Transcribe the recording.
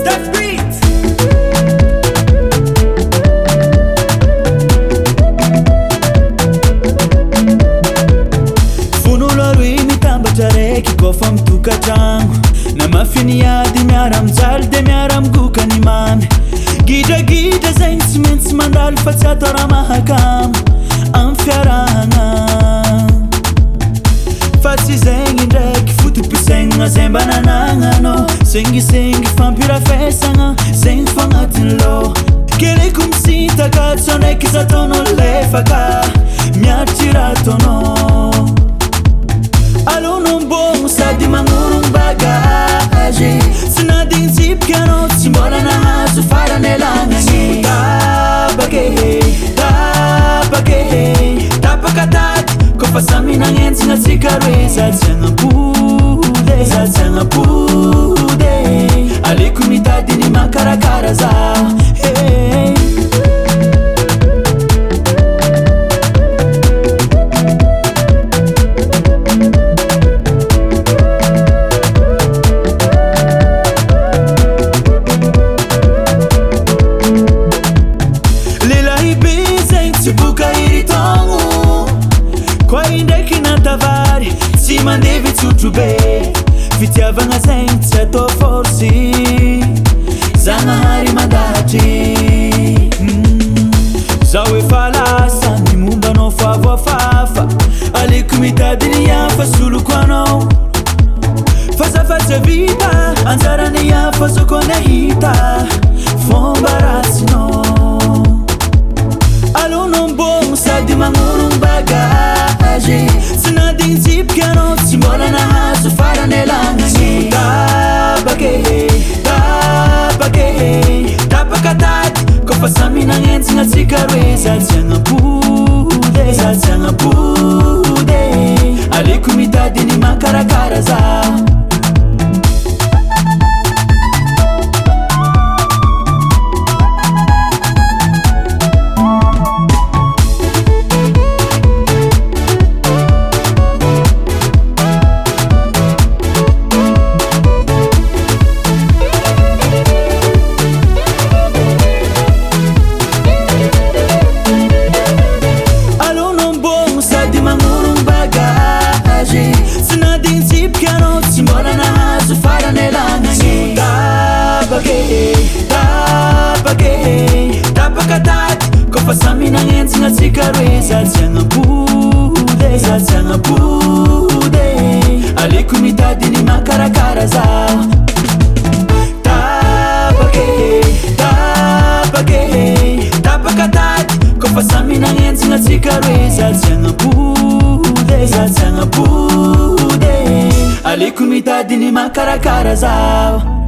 Steph Beat. Funulorui tambatra reky kofa mitokatragno na mafiniady miara mijaly de miara migoka ny mamy gidragidra zegny tsy maintsy mandalo fa tsy atao raha mahakamo amy fiarahana fa tsy zegny ndraiky fotopisaigna zay mba nanagnanao sengisengy fampirafesagna zegny fagnatiny lo keleko misintaka tsao ndraiky izy ataonao lefaka miaritry raha ataonao alonao mbogno sady magnorogno bagage tsy nadigny tsipika anao tsy mbola nahazo farany alagnany tapaka tady kofa samy nagnenjigna atsika roe zatsy agnapode aleko mitady ny makarakara zaho tsy mandevy tsotro be fitiavagna zegny tsy atao forsy zagnahary mandahatry zaho efa lasa ny mombanao favoafafa aleko mitady ny afa soloko anao fa zafatsy vita anjarany afa zoko nahita fomba ratsinao alonao mbogno sady magnorogno bagage tsy nadigny tsipika anao tsy mbola nahazo farany alagnany tapaka tady kofa samy nagnenjigna atsika roe zatsy agnapode aleko mitady ny makarakara zaho tapaka tady kofa samy nagnenjigna atsika roe zatsy agnapode aleko mitady ny makarakara zaho tapaka tady kofa samy nagnenjigna atsika roe zatsy agnapode aleko mitady ny makarakara zaho